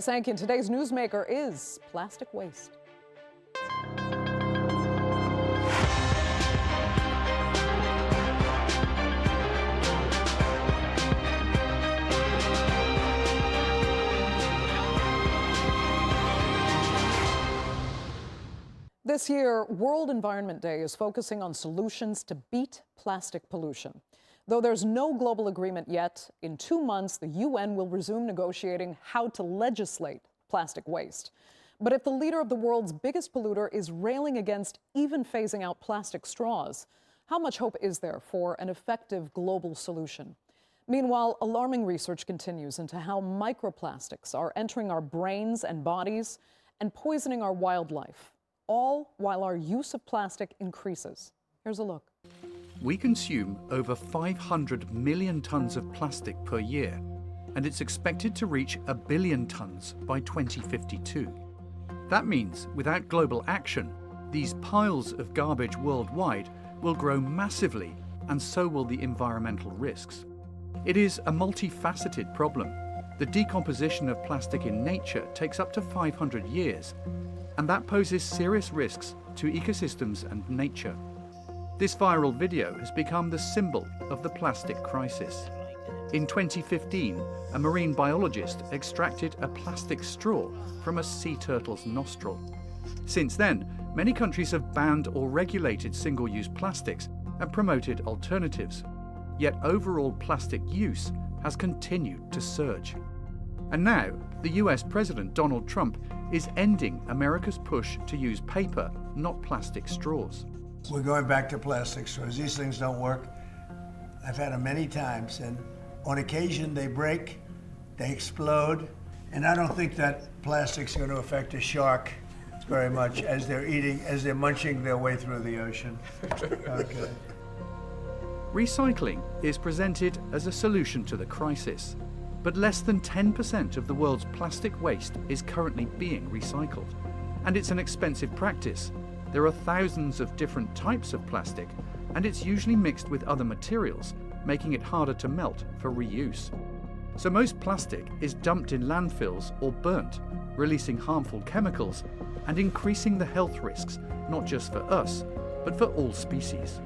Sanke, and today's newsmaker is plastic waste. This year, World Environment Day is focusing on solutions to beat plastic pollution. Though there's no global agreement yet, in 2 months, the UN will resume negotiating how to legislate plastic waste. But if the leader of the world's biggest polluter is railing against even phasing out plastic straws, how much hope is there for an effective global solution? Meanwhile, alarming research continues into how microplastics are entering our brains and bodies and poisoning our wildlife, all while our use of plastic increases. Here's a look. We consume over 500 million tons of plastic per year, and it's expected to reach 1 billion tons by 2052. That means, without global action, these piles of garbage worldwide will grow massively, and so will the environmental risks. It is a multifaceted problem. The decomposition of plastic in nature takes up to 500 years, and that poses serious risks to ecosystems and nature. This viral video has become the symbol of the plastic crisis. In 2015, a marine biologist extracted a plastic straw from a sea turtle's nostril. Since then, many countries have banned or regulated single-use plastics and promoted alternatives. Yet overall plastic use has continued to surge. And now, the US President Donald Trump is ending America's push to use paper, not plastic straws. We're going back to plastic straws. These things don't work. I've had them many times, and on occasion they break, they explode, and I don't think that plastic's going to affect a shark very much as they're munching their way through the ocean. Okay. Recycling is presented as a solution to the crisis, but less than 10% of the world's plastic waste is currently being recycled. And it's an expensive practice. There are thousands of different types of plastic, and it's usually mixed with other materials, making it harder to melt for reuse. So most plastic is dumped in landfills or burnt, releasing harmful chemicals and increasing the health risks, not just for us, but for all species.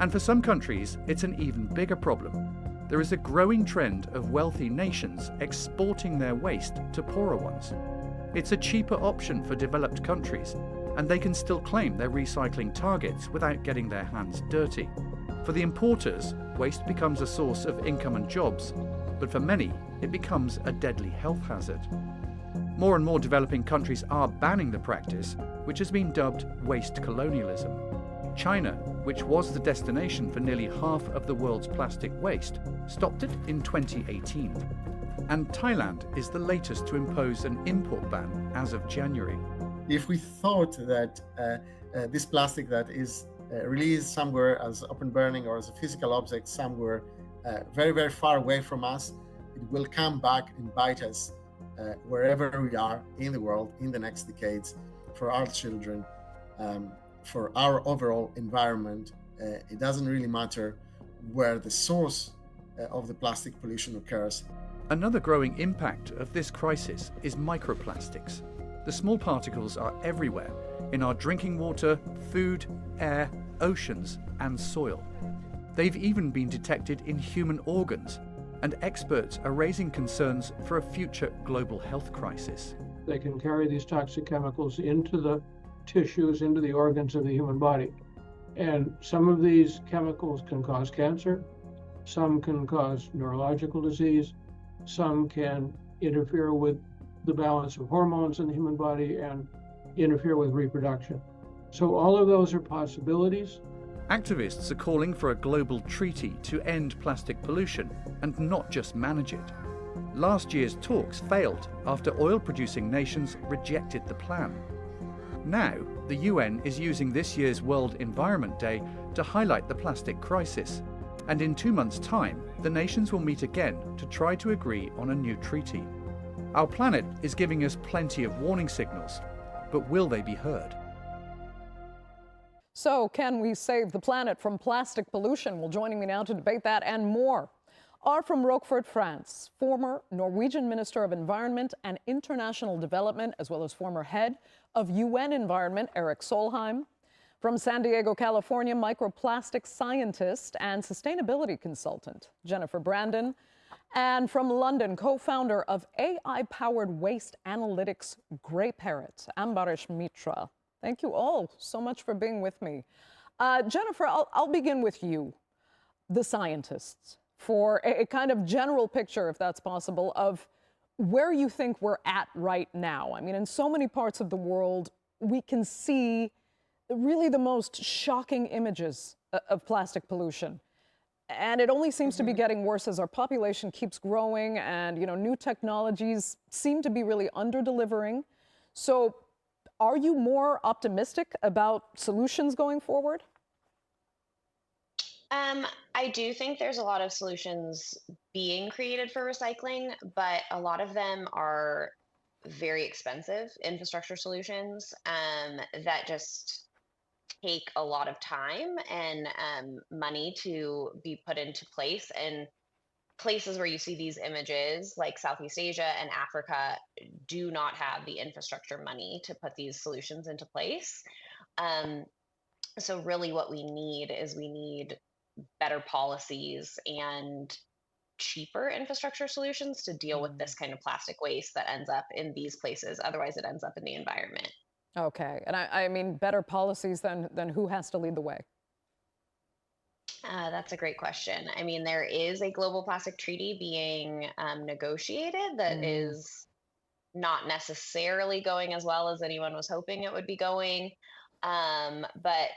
And for some countries, it's an even bigger problem. There is a growing trend of wealthy nations exporting their waste to poorer ones. It's a cheaper option for developed countries, and they can still claim their recycling targets without getting their hands dirty. For the importers, waste becomes a source of income and jobs, but for many, it becomes a deadly health hazard. More and more developing countries are banning the practice, which has been dubbed waste colonialism. China, which was the destination for nearly half of the world's plastic waste, stopped it in 2018. And Thailand is the latest to impose an import ban as of January. If we thought that this plastic that is released somewhere as open burning or as a physical object somewhere very, very far away from us, it will come back and bite us wherever we are in the world in the next decades, for our children, for our overall environment. It doesn't really matter where the source of the plastic pollution occurs. Another growing impact of this crisis is microplastics. The small particles are everywhere, in our drinking water, food, air, oceans, and soil. They've even been detected in human organs, and experts are raising concerns for a future global health crisis. They can carry these toxic chemicals into the tissues, into the organs of the human body. And some of these chemicals can cause cancer, some can cause neurological disease, some can interfere with the balance of hormones in the human body and interfere with reproduction. So all of those are possibilities. Activists are calling for a global treaty to end plastic pollution and not just manage it. Last year's talks failed after oil-producing nations rejected the plan. Now, the UN is using this year's World Environment Day to highlight the plastic crisis. And in 2 months' time, the nations will meet again to try to agree on a new treaty. Our planet is giving us plenty of warning signals, but will they be heard? So, can we save the planet from plastic pollution? Well, joining me now to debate that and more are from Roquefort, France, former Norwegian Minister of Environment and International Development, as well as former head of UN Environment, Eric Solheim. From San Diego, California, microplastic scientist and sustainability consultant, Jennifer Brandon. And from London, co-founder of AI-powered waste analytics, Greyparrot, Ambarish Mitra. Thank you all so much for being with me. Jennifer, I'll begin with you, the scientists, for a kind of general picture, if that's possible, of where you think we're at right now. I mean, in so many parts of the world, we can see really the most shocking images of plastic pollution. And it only seems to be getting worse as our population keeps growing and, new technologies seem to be really under-delivering. So are you more optimistic about solutions going forward? I do think there's a lot of solutions being created for recycling, but a lot of them are very expensive infrastructure solutions that just take a lot of time and money to be put into place. And places where you see these images, like Southeast Asia and Africa, do not have the infrastructure money to put these solutions into place. So really what we need better policies and cheaper infrastructure solutions to deal with this kind of plastic waste that ends up in these places. Otherwise, it ends up in the environment. Okay, and I mean better policies than who has to lead the way? That's a great question. I mean, there is a global plastic treaty being negotiated that is not necessarily going as well as anyone was hoping it would be going. But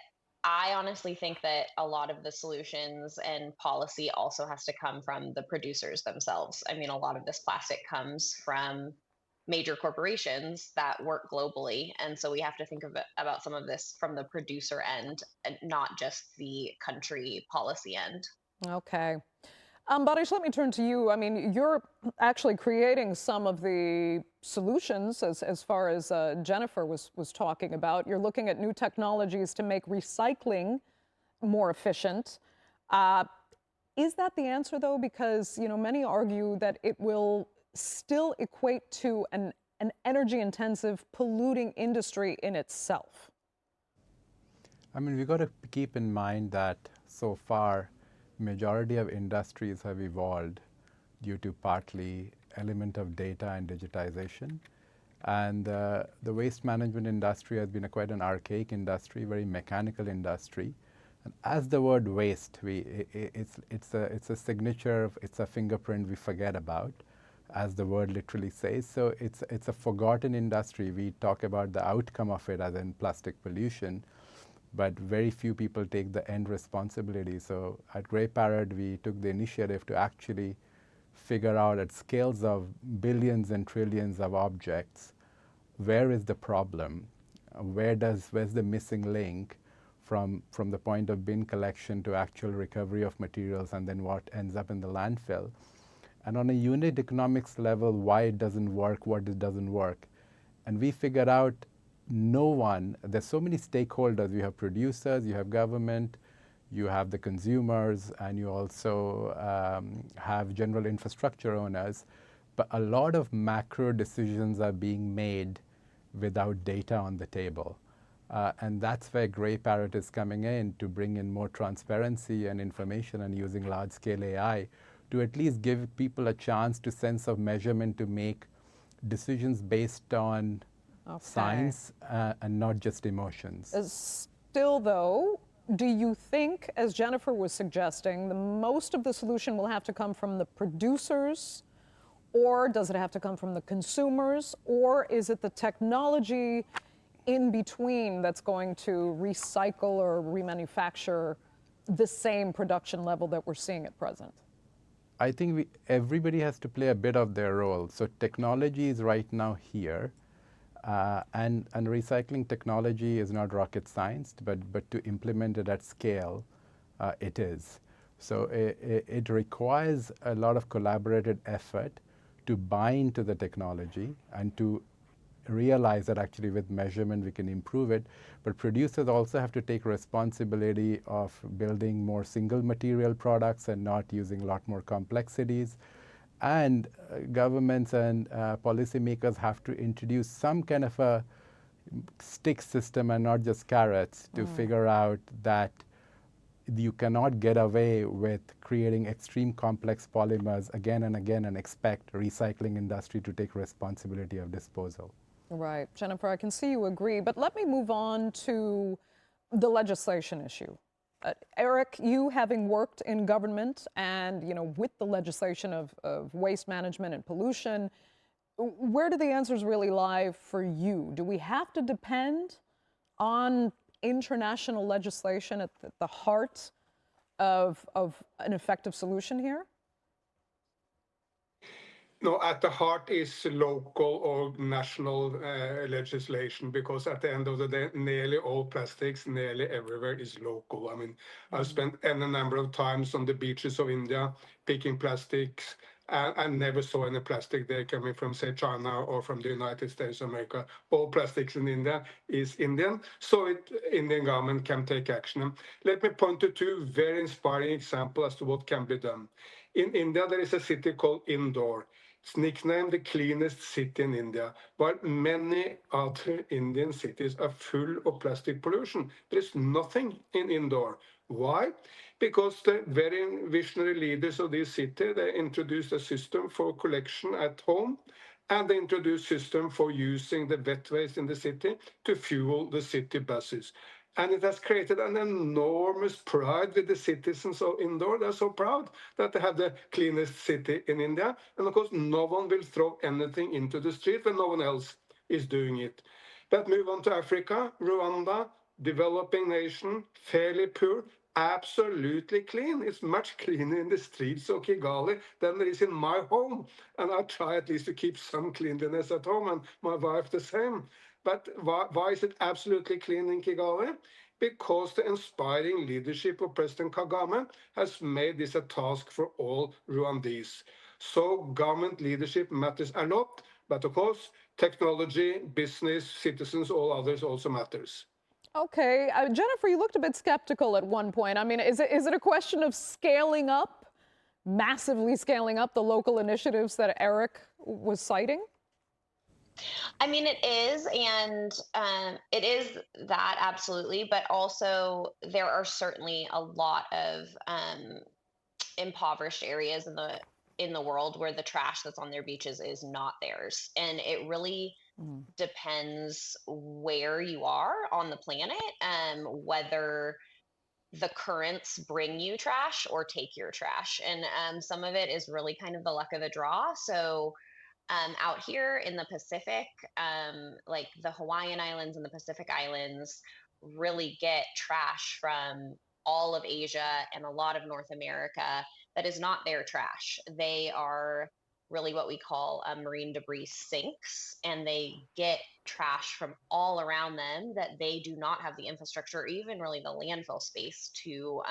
I honestly think that a lot of the solutions and policy also has to come from the producers themselves. I mean, a lot of this plastic comes from major corporations that work globally. And so we have to think about some of this from the producer end and not just the country policy end. Okay. Ambarish, let me turn to you. I mean, you're actually creating some of the solutions as far as Jennifer was talking about. You're looking at new technologies to make recycling more efficient. Is that the answer, though? Because, many argue that it will still equate to an energy-intensive, polluting industry in itself. I mean, we've got to keep in mind that so far, majority of industries have evolved due to partly element of data and digitization. And the waste management industry has been quite an archaic industry, very mechanical industry. And as the word waste, it's a signature, it's a fingerprint we forget about, as the word literally says. So it's a forgotten industry. We talk about the outcome of it as in plastic pollution, but very few people take the end responsibility. So at Greyparrot, we took the initiative to actually figure out at scales of billions and trillions of objects, where is the problem? Where's the missing link from the point of bin collection to actual recovery of materials and then what ends up in the landfill? And on a unit economics level, why it doesn't work, what it doesn't work. And we figured out there's so many stakeholders. You have producers, you have government, you have the consumers, and you also have general infrastructure owners. But a lot of macro decisions are being made without data on the table. And that's where Greyparrot is coming in to bring in more transparency and information and using large-scale AI to at least give people a chance to sense of measurement to make decisions based on science and not just emotions. Still, though, do you think, as Jennifer was suggesting, the most of the solution will have to come from the producers, or does it have to come from the consumers, or is it the technology in between that's going to recycle or remanufacture the same production level that we're seeing at present? I think everybody has to play a bit of their role. So technology is right now here, and recycling technology is not rocket science, but to implement it at scale, it is. So it requires a lot of collaborated effort to buy into the technology and to realize that actually with measurement we can improve it. But producers also have to take responsibility of building more single material products and not using a lot more complexities. And governments and policymakers have to introduce some kind of a stick system and not just carrots to figure out that you cannot get away with creating extreme complex polymers again and again and expect recycling industry to take responsibility of disposal. Right. Jennifer, I can see you agree, but let me move on to the legislation issue. Eric, you having worked in government and, with the legislation of waste management and pollution, where do the answers really lie for you? Do we have to depend on international legislation at the heart of an effective solution here? No, at the heart is local or national legislation, because at the end of the day, nearly all plastics, nearly everywhere is local. I mean, I've spent any number of times on the beaches of India picking plastics, and I never saw any plastic there coming from, say, China or from the United States of America. All plastics in India is Indian, so Indian government can take action. Let me point to two very inspiring examples as to what can be done. In India, there is a city called Indore. It's nicknamed the cleanest city in India, while many other Indian cities are full of plastic pollution. There is nothing in Indore. Why? Because the very visionary leaders of this city, they introduced a system for collection at home, and they introduced a system for using the wet waste in the city to fuel the city buses. And it has created an enormous pride with the citizens of Indore. They're so proud that they have the cleanest city in India. And of course, no one will throw anything into the street when no one else is doing it. But move on to Africa, Rwanda, developing nation, fairly poor, absolutely clean. It's much cleaner in the streets of Kigali than there is in my home. And I try at least to keep some cleanliness at home, and my wife the same. But why is it absolutely clean in Kigali? Because the inspiring leadership of President Kagame has made this a task for all Rwandese. So government leadership matters a lot, but of course, technology, business, citizens, all others also matters. Okay, Jennifer, you looked a bit skeptical at one point. I mean, is it a question of scaling up, massively scaling up the local initiatives that Eric was citing? I mean, it is, and it is that, absolutely, but also there are certainly a lot of impoverished areas in the world where the trash that's on their beaches is not theirs, and it really depends where you are on the planet, whether the currents bring you trash or take your trash, and some of it is really kind of the luck of the draw. So out here in the Pacific, like the Hawaiian Islands and the Pacific Islands really get trash from all of Asia and a lot of North America that is not their trash. They are really what we call marine debris sinks, and they get trash from all around them that they do not have the infrastructure or even really the landfill space to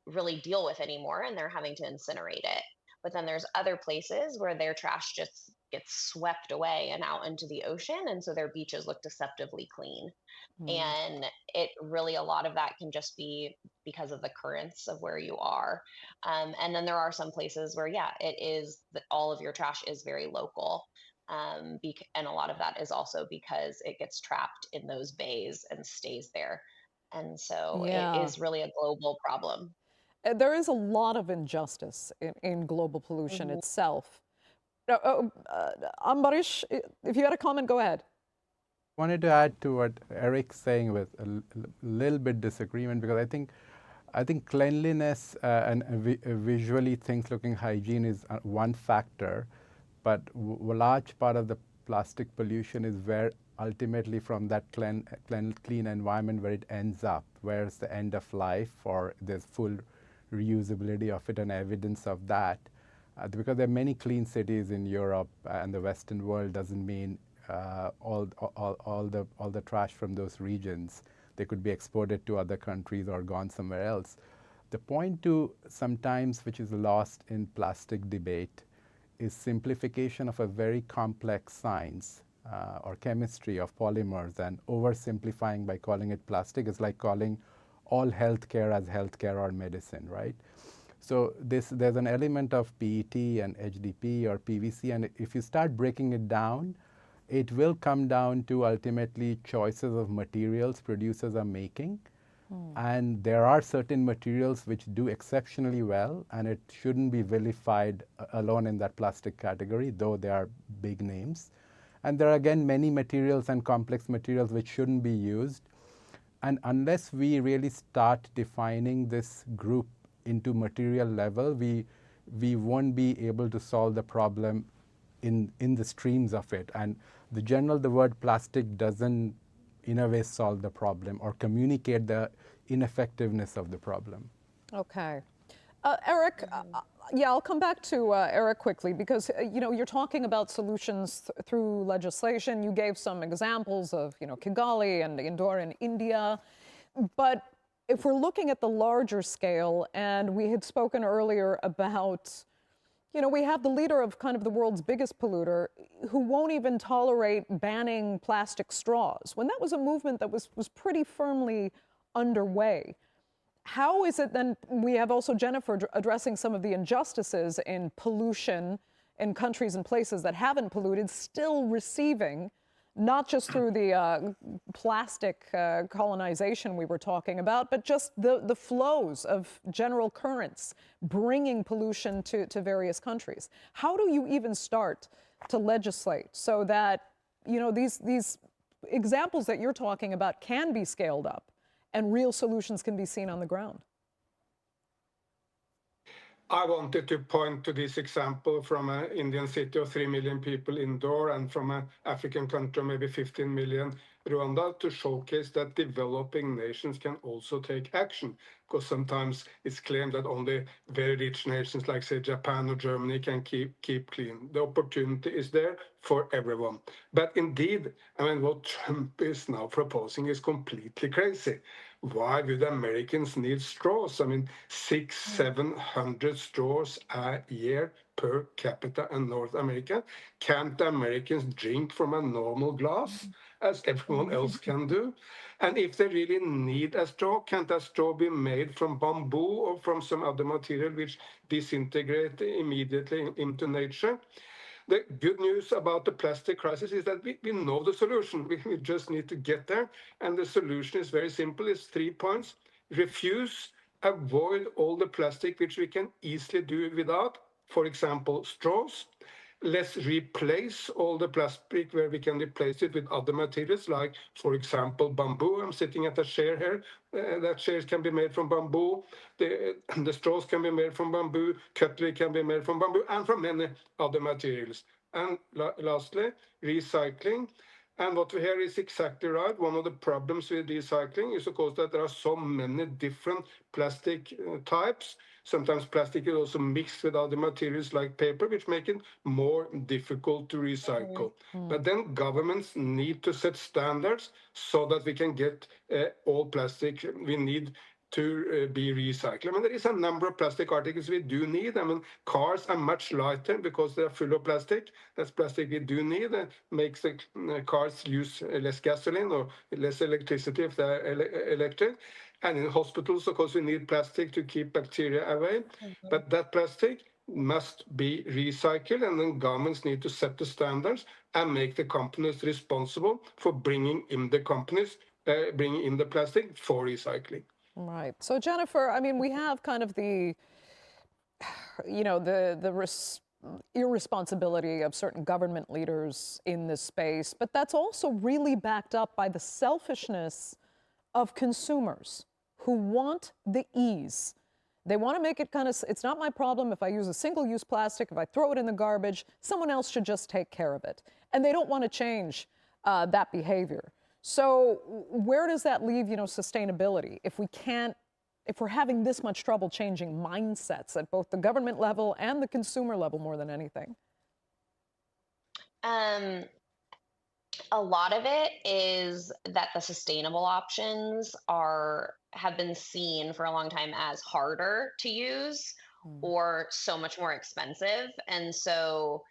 really deal with anymore, and they're having to incinerate it. But then there's other places where their trash just gets swept away and out into the ocean, and so their beaches look deceptively clean. And it really, a lot of that can just be because of the currents of where you are. And then there are some places where, yeah, it is that all of your trash is very local. And a lot of that is also because it gets trapped in those bays and stays there. And so it is really a global problem. There is a lot of injustice in global pollution itself. Ambarish, if you had a comment, go ahead. I wanted to add to what Eric's saying with a little bit disagreement, because I think cleanliness and visually things looking hygiene is one factor, but a large part of the plastic pollution is where ultimately from that clean environment where it ends up, where's the end of life, or there's full reusability of it and evidence of that. Because there are many clean cities in Europe and the Western world doesn't mean all the trash from those regions. They could be exported to other countries or gone somewhere else. The point to sometimes which is lost in plastic debate is simplification of a very complex science or chemistry of polymers, and oversimplifying by calling it plastic is like calling all healthcare as healthcare or medicine, right? So there's an element of PET and HDP or PVC, and if you start breaking it down, it will come down to ultimately choices of materials producers are making. And there are certain materials which do exceptionally well, and it shouldn't be vilified alone in that plastic category, though they are big names. And there are, again, many materials and complex materials which shouldn't be used. And unless we really start defining this group into material level, we won't be able to solve the problem in the streams of it. And the word plastic doesn't, in a way, solve the problem or communicate the ineffectiveness of the problem. Okay. Eric, yeah, I'll come back to Eric quickly because, you're talking about solutions through legislation. You gave some examples of, Kigali and Indore in India. But if we're looking at the larger scale, and we had spoken earlier about, we have the leader of kind of the world's biggest polluter who won't even tolerate banning plastic straws, when that was a movement that was pretty firmly underway. How is it then, we have also Jennifer addressing some of the injustices in pollution in countries and places that haven't polluted, still receiving, not just through the plastic colonization we were talking about, but just the flows of general currents bringing pollution to various countries. How do you even start to legislate so that, these examples that you're talking about can be scaled up and real solutions can be seen on the ground? I wanted to point to this example from an Indian city of 3 million people Indore and from an African country, maybe 15 million, Rwanda, to showcase that developing nations can also take action. Because sometimes it's claimed that only very rich nations like, say, Japan or Germany can keep clean. The opportunity is there for everyone. But indeed, what Trump is now proposing is completely crazy. Why would Americans need straws? 600-700 straws a year per capita in North America. Can't Americans drink from a normal glass as everyone else can do? And if they really need a straw, can't a straw be made from bamboo or from some other material which disintegrate immediately into nature? The good news about the plastic crisis is that we know the solution. We just need to get there. And the solution is very simple. It's 3 points. Refuse, avoid all the plastic which we can easily do without. For example, straws. Let's replace all the plastic where we can replace it with other materials, like, for example, bamboo. I'm sitting at a chair here. That chairs can be made from bamboo. The straws can be made from bamboo. Cutlery can be made from bamboo and from many other materials. And lastly, recycling. And what we hear is exactly right. One of the problems with recycling is, of course, that there are so many different plastic types. Sometimes plastic is also mixed with other materials like paper, which make it more difficult to recycle. But then governments need to set standards so that we can get all plastic we need to be recycled. There is a number of plastic articles we do need. Cars are much lighter because they are full of plastic. That's plastic we do need. It makes the cars use less gasoline or less electricity if they're electric. And in hospitals, of course, we need plastic to keep bacteria away. But that plastic must be recycled, and then governments need to set the standards and make the companies responsible for bringing in the plastic for recycling. Right. So, Jennifer, we have kind of the irresponsibility of certain government leaders in this space, but that's also really backed up by the selfishness of consumers who want the ease. They want to make it it's not my problem if I use a single-use plastic, if I throw it in the garbage, someone else should just take care of it. And they don't want to change that behavior. So where does that leave, sustainability if we're having this much trouble changing mindsets at both the government level and the consumer level more than anything? A lot of it is that the sustainable options have been seen for a long time as harder to use or so much more expensive. And so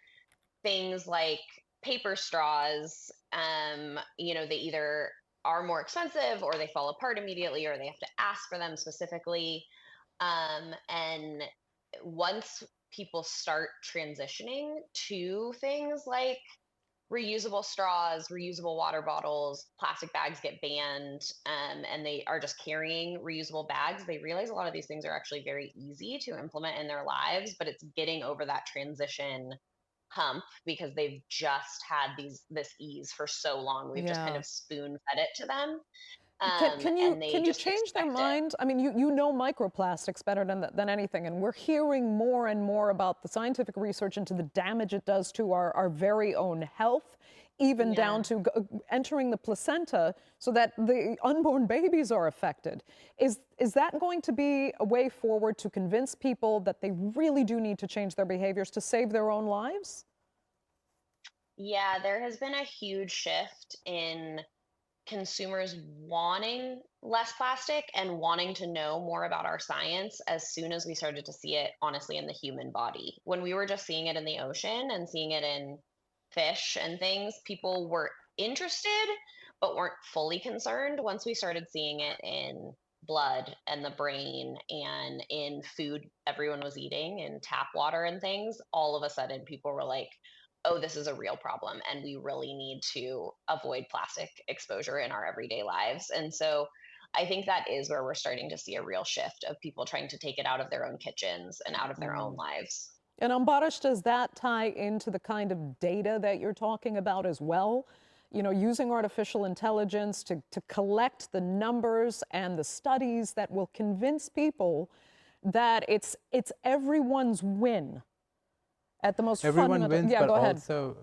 things like paper straws, they either are more expensive or they fall apart immediately or they have to ask for them specifically. And once people start transitioning to things like reusable straws, reusable water bottles, plastic bags get banned, and they are just carrying reusable bags, they realize a lot of these things are actually very easy to implement in their lives, but it's getting over that transition hump because they've just had this ease for so long. We've just kind Yeah. of spoon fed it to them, Can and they you just change their expect it. mind? I mean, you know microplastics better than anything, and we're hearing more and more about the scientific research into the damage it does to our very own health, even down Yeah. to entering the placenta, so that the unborn babies are affected. Is that going to be a way forward to convince people that they really do need to change their behaviors to save their own lives? Yeah, there has been a huge shift in consumers wanting less plastic and wanting to know more about our science as soon as we started to see it, honestly, in the human body. When we were just seeing it in the ocean and seeing it in fish and things, people were interested but weren't fully concerned. Once we started seeing it in blood and the brain and in food everyone was eating and tap water and things, all of a sudden people were like, oh, this is a real problem and we really need to avoid plastic exposure in our everyday lives. And so I think that is where we're starting to see a real shift of people trying to take it out of their own kitchens and out of their own lives. And Ambarish, does that tie into the kind of data that you're talking about as well? You know, using artificial intelligence to collect the numbers and the studies that will convince people that it's everyone's win at the most Everyone fundamental. wins, Yeah, but go ahead. also,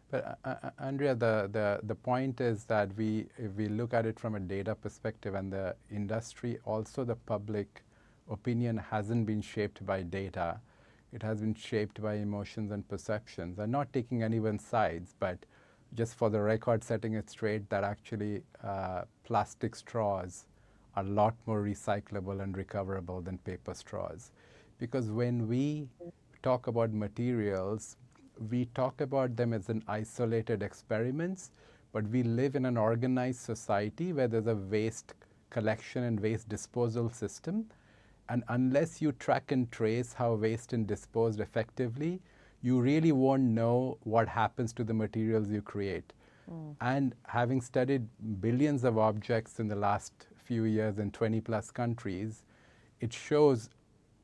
but Andrea, the point is that if we look at it from a data perspective, and the industry, also the public opinion hasn't been shaped by data. It has been shaped by emotions and perceptions. I'm not taking anyone's sides, but just for the record, setting it straight that actually plastic straws are a lot more recyclable and recoverable than paper straws. Because when we talk about materials, we talk about them as an isolated experiments, but we live in an organized society where there's a waste collection and waste disposal system. And unless you track and trace how waste is disposed effectively, you really won't know what happens to the materials you create. And having studied billions of objects in the last few years in 20 plus countries, it shows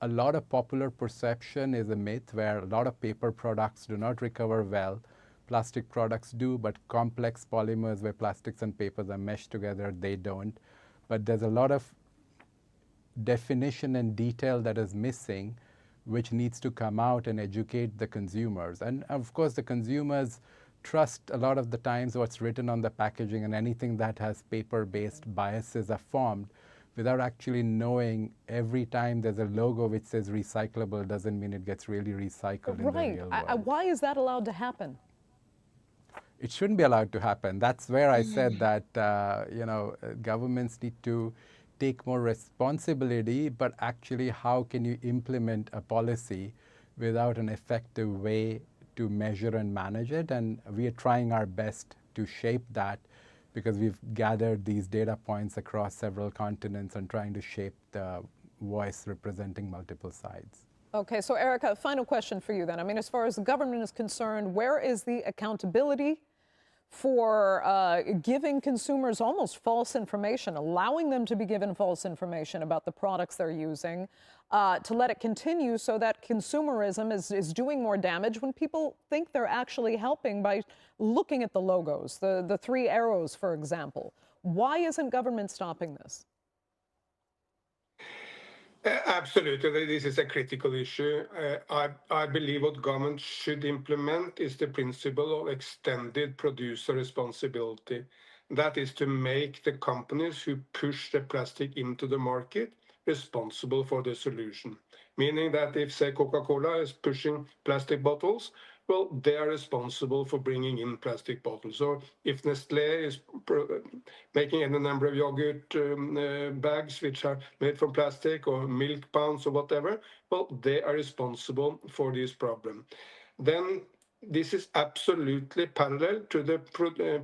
a lot of popular perception is a myth where a lot of paper products do not recover well. Plastic products do, but complex polymers where plastics and papers are meshed together, they don't. But there's a lot of definition and detail that is missing, which needs to come out and educate the consumers. And of course, the consumers trust a lot of the times what's written on the packaging, and anything that has paper-based biases are formed without actually knowing every time there's a logo which says recyclable doesn't mean it gets really recycled in the Right. real world. Why is that allowed to happen? It shouldn't be allowed to happen. That's where I said that governments need to take more responsibility, but actually how can you implement a policy without an effective way to measure and manage it? And we are trying our best to shape that, because we've gathered these data points across several continents and trying to shape the voice representing multiple sides. Okay, so Erica, final question for you then. I mean, as far as the government is concerned, where is the accountability for giving consumers almost false information, allowing them to be given false information about the products they're using, to let it continue so that consumerism is doing more damage when people think they're actually helping by looking at the logos, the three arrows, for example? Why isn't government stopping this? Absolutely, this is a critical issue. I believe what government should implement is the principle of extended producer responsibility. That is to make the companies who push the plastic into the market responsible for the solution. Meaning that if, say, Coca-Cola is pushing plastic bottles, well, they are responsible for bringing in plastic bottles. Or if Nestlé is making any number of yogurt bags which are made from plastic, or milk pounds or whatever, well, they are responsible for this problem. Then this is absolutely parallel to the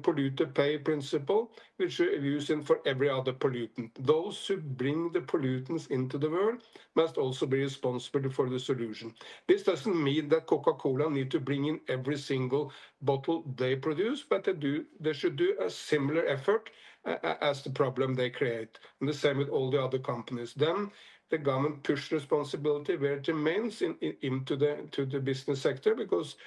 polluter pay principle, which we use for every other pollutant. Those who bring the pollutants into the world must also be responsible for the solution. This doesn't mean that Coca-Cola need to bring in every single bottle they produce, but they should do a similar effort as the problem they create. And the same with all the other companies. Then the government push responsibility where it remains into the business sector, because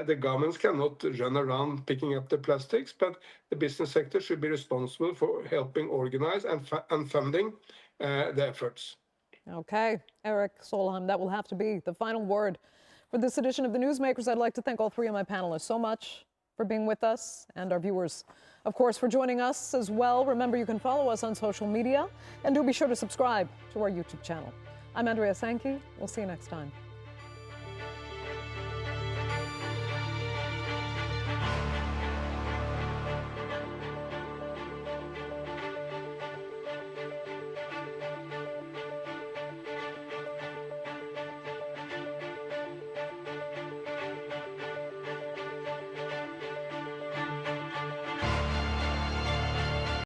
the governments cannot run around picking up the plastics, but the business sector should be responsible for helping organize and funding the efforts. Okay, Erik Solheim, that will have to be the final word for this edition of the Newsmakers. I'd like to thank all three of my panelists so much for being with us, and our viewers, of course, for joining us as well. Remember, you can follow us on social media, and do be sure to subscribe to our YouTube channel. I'm Andrea Sanke. We'll see you next time.